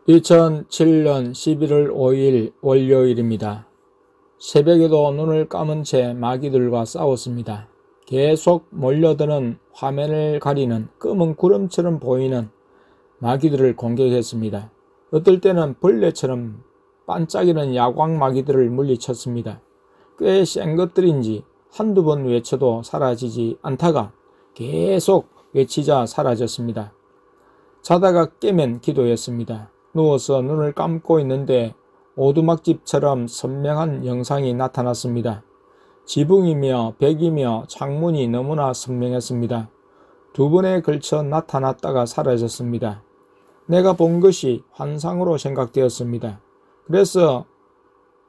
2007년 11월 5일 월요일입니다. 새벽에도 눈을 감은 채 마귀들과 싸웠습니다. 계속 몰려드는 화면을 가리는 검은 구름처럼 보이는 마귀들을 공격했습니다. 어떨 때는 벌레처럼 반짝이는 야광 마귀들을 물리쳤습니다. 꽤 센 것들인지 한두 번 외쳐도 사라지지 않다가 계속 외치자 사라졌습니다. 자다가 깨면 기도했습니다. 누워서 눈을 감고 있는데 오두막집처럼 선명한 영상이 나타났습니다. 지붕이며 벽이며 창문이 너무나 선명했습니다. 두 번에 걸쳐 나타났다가 사라졌습니다. 내가 본 것이 환상으로 생각되었습니다. 그래서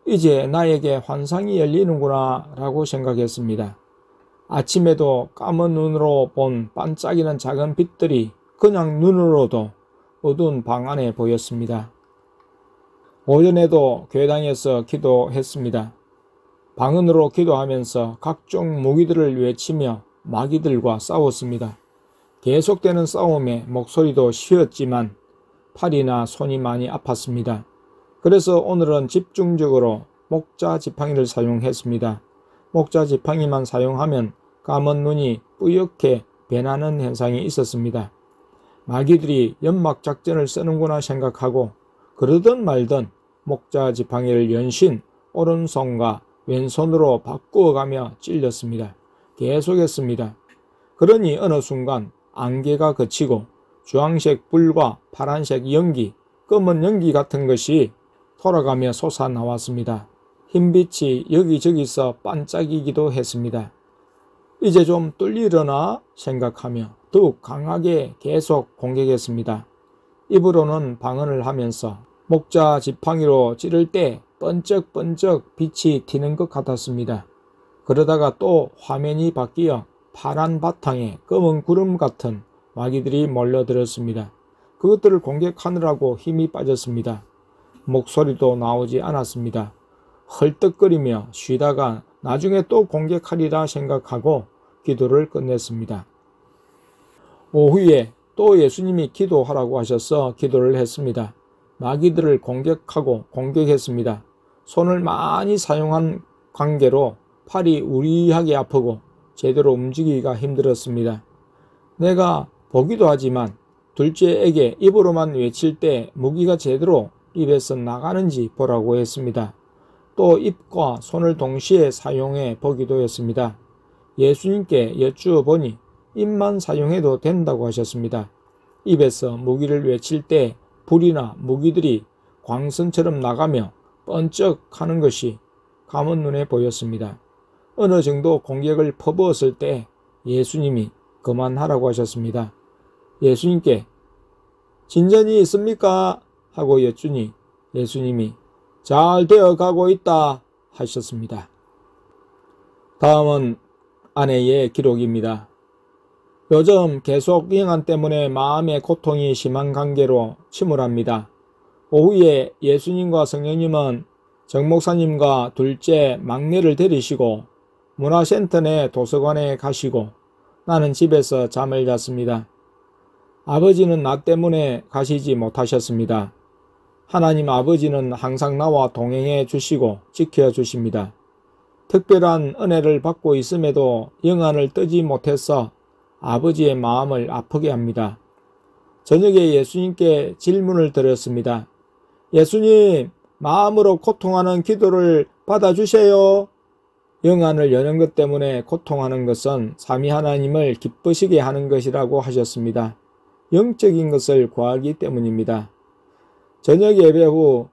이제 나에게 환상이 열리는구나 라고 생각했습니다. 아침에도 감은 눈으로 본 반짝이는 작은 빛들이 그냥 눈으로도 어두운 방 안에 보였습니다. 오전에도 교회당에서 기도했습니다. 방언으로 기도하면서 각종 무기들을 외치며 마귀들과 싸웠습니다. 계속되는 싸움에 목소리도 쉬었지만 팔이나 손이 많이 아팠습니다. 그래서 오늘은 집중적으로 목자 지팡이를 사용했습니다. 목자 지팡이만 사용하면 감은 눈이 뿌옇게 변하는 현상이 있었습니다. 마귀들이 연막 작전을 쓰는구나 생각하고 그러든 말든 목자 지팡이를 연신 오른손과 왼손으로 바꾸어가며 찔렸습니다. 계속했습니다. 그러니 어느 순간 안개가 그치고 주황색 불과 파란색 연기, 검은 연기 같은 것이 돌아가며 솟아나왔습니다. 흰빛이 여기저기서 반짝이기도 했습니다. 이제 좀 뚫리려나 생각하며 더욱 강하게 계속 공격했습니다. 입으로는 방언을 하면서 목자 지팡이로 찌를 때 번쩍번쩍 빛이 튀는 것 같았습니다. 그러다가 또 화면이 바뀌어 파란 바탕에 검은 구름 같은 마귀들이 몰려들었습니다. 그것들을 공격하느라고 힘이 빠졌습니다. 목소리도 나오지 않았습니다. 헐떡거리며 쉬다가 나중에 또 공격하리라 생각하고 기도를 끝냈습니다. 오후에 또 예수님이 기도하라고 하셔서 기도를 했습니다. 마귀들을 공격하고 공격했습니다. 손을 많이 사용한 관계로 팔이 우리하게 아프고 제대로 움직이기가 힘들었습니다. 내가 보기도 하지만 둘째에게 입으로만 외칠 때 무기가 제대로 입에서 나가는지 보라고 했습니다. 또 입과 손을 동시에 사용해 보기도 했습니다. 예수님께 여쭈어 보니 입만 사용해도 된다고 하셨습니다. 입에서 무기를 외칠 때 불이나 무기들이 광선처럼 나가며 번쩍하는 것이 감은 눈에 보였습니다. 어느 정도 공격을 퍼부었을 때 예수님이 그만하라고 하셨습니다. 예수님께 진전이 있습니까? 하고 여쭈니 예수님이 잘 되어가고 있다 하셨습니다. 다음은 아내의 기록입니다. 요즘 계속 영안 때문에 마음의 고통이 심한 관계로 침울합니다. 오후에 예수님과 성령님은 정 목사님과 둘째 막내를 데리시고 문화센터 내 도서관에 가시고 나는 집에서 잠을 잤습니다. 아버지는 나 때문에 가시지 못하셨습니다. 하나님 아버지는 항상 나와 동행해 주시고 지켜주십니다. 특별한 은혜를 받고 있음에도 영안을 뜨지 못해서 아버지의 마음을 아프게 합니다. 저녁에 예수님께 질문을 드렸습니다. 예수님, 마음으로 고통하는 기도를 받아주세요. 영안을 여는 것 때문에 고통하는 것은 삼위 하나님을 기쁘시게 하는 것이라고 하셨습니다. 영적인 것을 구하기 때문입니다. 저녁 예배 후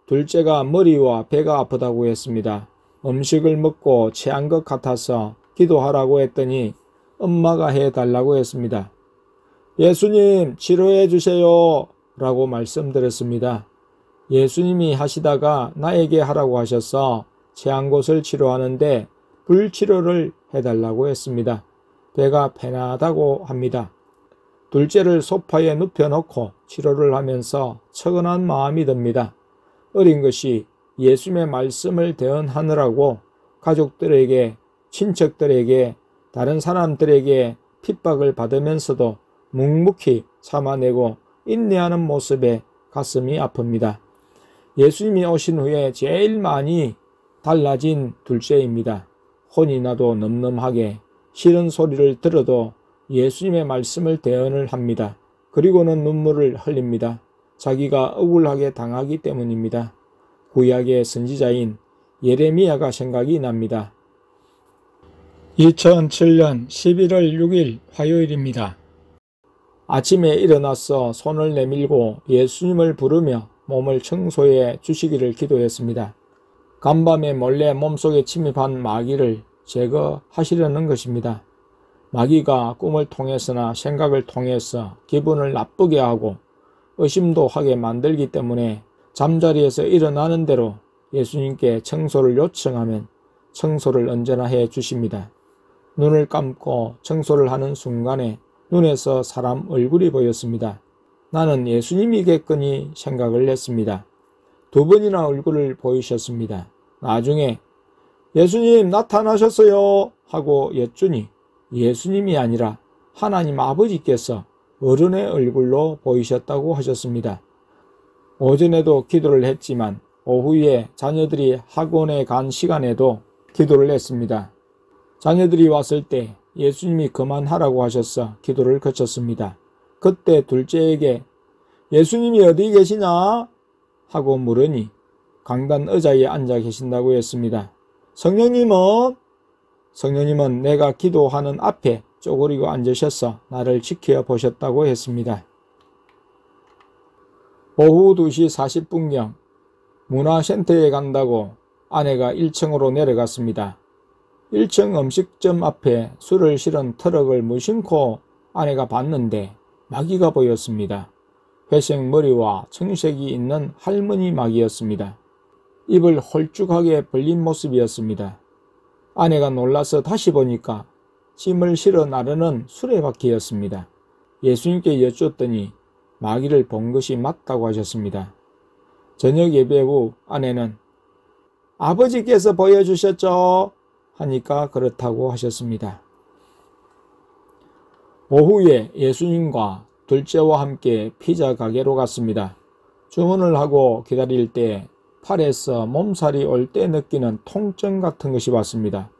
둘째가 머리와 배가 아프다고 했습니다. 음식을 먹고 체한 것 같아서 기도하라고 했더니 엄마가 해달라고 했습니다. 예수님 치료해 주세요 라고 말씀드렸습니다. 예수님이 하시다가 나에게 하라고 하셔서 체한 곳을 치료하는데 불치료를 해달라고 했습니다. 배가 편하다고 합니다. 둘째를 소파에 눕혀놓고 치료를 하면서 처근한 마음이 듭니다. 어린 것이 예수님의 말씀을 대언하느라고 가족들에게, 친척들에게, 다른 사람들에게 핍박을 받으면서도 묵묵히 참아내고 인내하는 모습에 가슴이 아픕니다. 예수님이 오신 후에 제일 많이 달라진 둘째입니다. 혼이 나도 넘넘하게 싫은 소리를 들어도 예수님의 말씀을 대언을 합니다. 그리고는 눈물을 흘립니다. 자기가 억울하게 당하기 때문입니다. 구약의 선지자인 예레미야가 생각이 납니다. 2007년 11월 6일 화요일입니다. 아침에 일어나서 손을 내밀고 예수님을 부르며 몸을 청소해 주시기를 기도했습니다. 간밤에 몰래 몸속에 침입한 마귀를 제거하시려는 것입니다. 마귀가 꿈을 통해서나 생각을 통해서 기분을 나쁘게 하고 의심도 하게 만들기 때문에 잠자리에서 일어나는 대로 예수님께 청소를 요청하면 청소를 언제나 해 주십니다. 눈을 감고 청소를 하는 순간에 눈에서 사람 얼굴이 보였습니다. 나는 예수님이겠거니 생각을 했습니다. 2번이나 얼굴을 보이셨습니다. 나중에 예수님 나타나셨어요 하고 여쭈니 예수님이 아니라 하나님 아버지께서 어른의 얼굴로 보이셨다고 하셨습니다. 오전에도 기도를 했지만 오후에 자녀들이 학원에 간 시간에도 기도를 했습니다. 자녀들이 왔을 때 예수님이 그만하라고 하셔서 기도를 그쳤습니다. 그때 둘째에게 예수님이 어디 계시냐 하고 물으니 강단 의자에 앉아 계신다고 했습니다. 성령님은 내가 기도하는 앞에 쪼그리고 앉으셔서 나를 지켜보셨다고 했습니다. 오후 2시 40분경 문화센터에 간다고 아내가 1층으로 내려갔습니다. 1층 음식점 앞에 술을 실은 트럭을 무심코 아내가 봤는데 마귀가 보였습니다. 회색 머리와 청색이 있는 할머니 마귀였습니다. 입을 홀쭉하게 벌린 모습이었습니다. 아내가 놀라서 다시 보니까 짐을 실어 나르는 수레바퀴였습니다. 예수님께 여쭈었더니 마귀를 본 것이 맞다고 하셨습니다. 저녁 예배 후 아내는 아버지께서 보여주셨죠? 하니까 그렇다고 하셨습니다. 오후에 예수님과 둘째와 함께 피자 가게로 갔습니다. 주문을 하고 기다릴 때 팔에서 몸살이 올 때 느끼는 통증 같은 것이 왔습니다.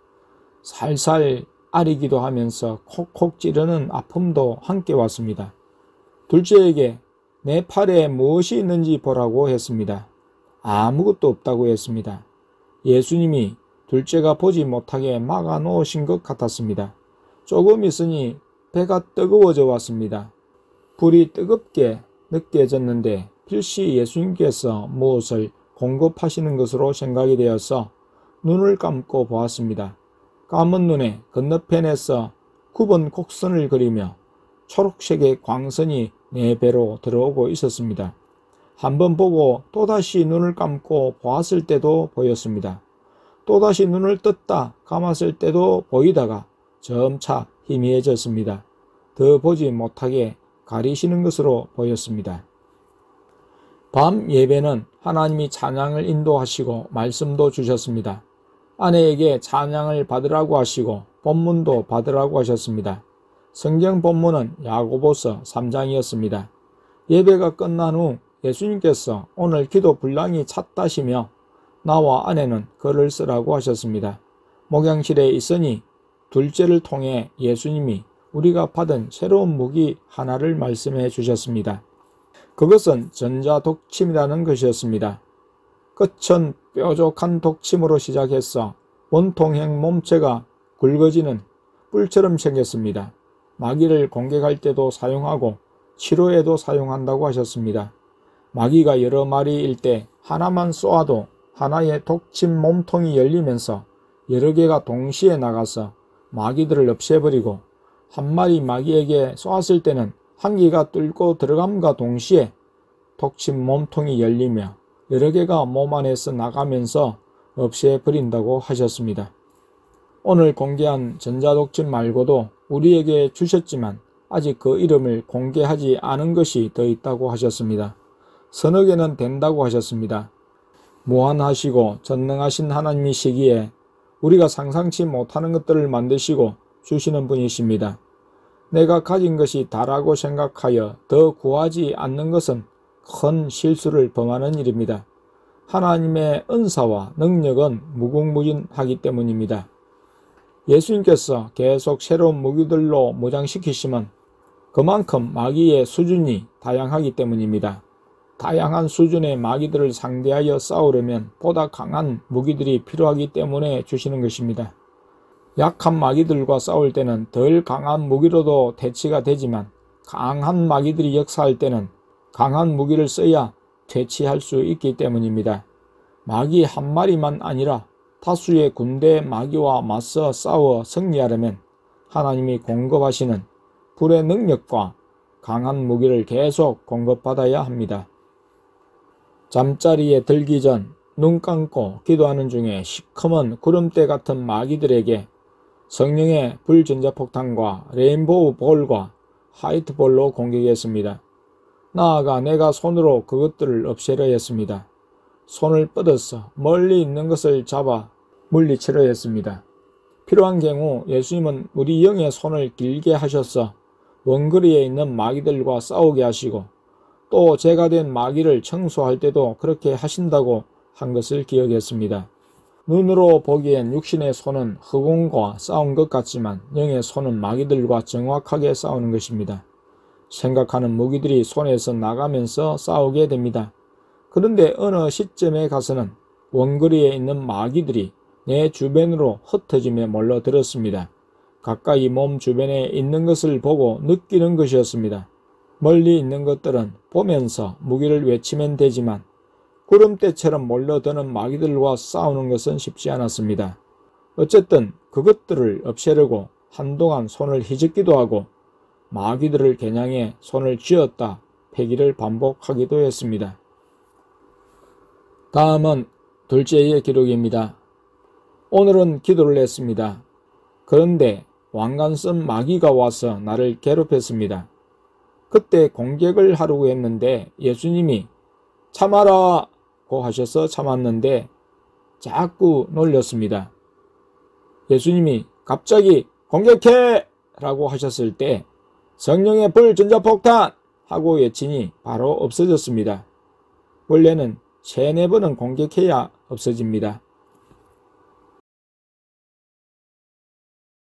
살살 아리기도 하면서 콕콕 찌르는 아픔도 함께 왔습니다. 둘째에게 내 팔에 무엇이 있는지 보라고 했습니다. 아무것도 없다고 했습니다. 예수님이 둘째가 보지 못하게 막아 놓으신 것 같았습니다. 조금 있으니 배가 뜨거워져 왔습니다. 불이 뜨겁게 느껴졌는데 필시 예수님께서 무엇을 공급하시는 것으로 생각이 되어서 눈을 감고 보았습니다. 감은 눈에 건너편에서 9번 곡선을 그리며 초록색의 광선이 내 배로 들어오고 있었습니다. 한번 보고 또다시 눈을 감고 보았을 때도 보였습니다. 또다시 눈을 떴다 감았을 때도 보이다가 점차 희미해졌습니다. 더 보지 못하게 가리시는 것으로 보였습니다. 밤 예배는 하나님이 찬양을 인도하시고 말씀도 주셨습니다. 아내에게 찬양을 받으라고 하시고 본문도 받으라고 하셨습니다. 성경 본문은 야고보서 3장이었습니다. 예배가 끝난 후 예수님께서 오늘 기도 분량이 찼다시며 나와 아내는 글을 쓰라고 하셨습니다. 목양실에 있으니 둘째를 통해 예수님이 우리가 받은 새로운 무기 하나를 말씀해 주셨습니다. 그것은 전자독침이라는 것이었습니다. 끝은 뾰족한 독침으로 시작해서 원통형 몸체가 굵어지는 뿔처럼 생겼습니다. 마귀를 공격할 때도 사용하고 치료에도 사용한다고 하셨습니다. 마귀가 여러 마리일 때 하나만 쏘아도 하나의 독침 몸통이 열리면서 여러 개가 동시에 나가서 마귀들을 없애버리고 한 마리 마귀에게 쏘았을 때는 한 개가 뚫고 들어감과 동시에 독침 몸통이 열리며 여러 개가 몸 안에서 나가면서 없애버린다고 하셨습니다. 오늘 공개한 전자독침 말고도 우리에게 주셨지만 아직 그 이름을 공개하지 않은 것이 더 있다고 하셨습니다. 서너 개는 된다고 하셨습니다. 무한하시고 전능하신 하나님이시기에 우리가 상상치 못하는 것들을 만드시고 주시는 분이십니다. 내가 가진 것이 다라고 생각하여 더 구하지 않는 것은 큰 실수를 범하는 일입니다. 하나님의 은사와 능력은 무궁무진하기 때문입니다. 예수님께서 계속 새로운 무기들로 무장시키시면 그만큼 마귀의 수준이 다양하기 때문입니다. 다양한 수준의 마귀들을 상대하여 싸우려면 보다 강한 무기들이 필요하기 때문에 주시는 것입니다. 약한 마귀들과 싸울 때는 덜 강한 무기로도 대치가 되지만 강한 마귀들이 역사할 때는 강한 무기를 써야 퇴치할 수 있기 때문입니다. 마귀 한 마리만 아니라 다수의 군대 마귀와 맞서 싸워 승리하려면 하나님이 공급하시는 불의 능력과 강한 무기를 계속 공급받아야 합니다. 잠자리에 들기 전 눈 감고 기도하는 중에 시커먼 구름대 같은 마귀들에게 성령의 불전자폭탄과 레인보우 볼과 화이트볼로 공격했습니다. 나아가 내가 손으로 그것들을 없애려 했습니다. 손을 뻗어서 멀리 있는 것을 잡아 물리치려 했습니다. 필요한 경우 예수님은 우리 영의 손을 길게 하셔서 원거리에 있는 마귀들과 싸우게 하시고 또 제가 된 마귀를 청소할 때도 그렇게 하신다고 한 것을 기억했습니다. 눈으로 보기엔 육신의 손은 흑웅과 싸운 것 같지만 영의 손은 마귀들과 정확하게 싸우는 것입니다. 생각하는 무기들이 손에서 나가면서 싸우게 됩니다. 그런데 어느 시점에 가서는 원거리에 있는 마귀들이 내 주변으로 흩어지며 몰려들었습니다. 가까이 몸 주변에 있는 것을 보고 느끼는 것이었습니다. 멀리 있는 것들은 보면서 무기를 외치면 되지만 구름대처럼 몰려드는 마귀들과 싸우는 것은 쉽지 않았습니다. 어쨌든 그것들을 없애려고 한동안 손을 휘젓기도 하고 마귀들을 겨냥해 손을 쥐었다 폐기를 반복하기도 했습니다. 다음은 둘째의 기록입니다. 오늘은 기도를 했습니다. 그런데 왕관쓴 마귀가 와서 나를 괴롭혔습니다. 그때 공격을 하려고 했는데 예수님이 참아라 고 하셔서 참았는데 자꾸 놀렸습니다. 예수님이 갑자기 공격해 라고 하셨을 때 성령의 불 전자폭탄 하고 외치니 바로 없어졌습니다. 원래는 3-4번은 공격해야 없어집니다.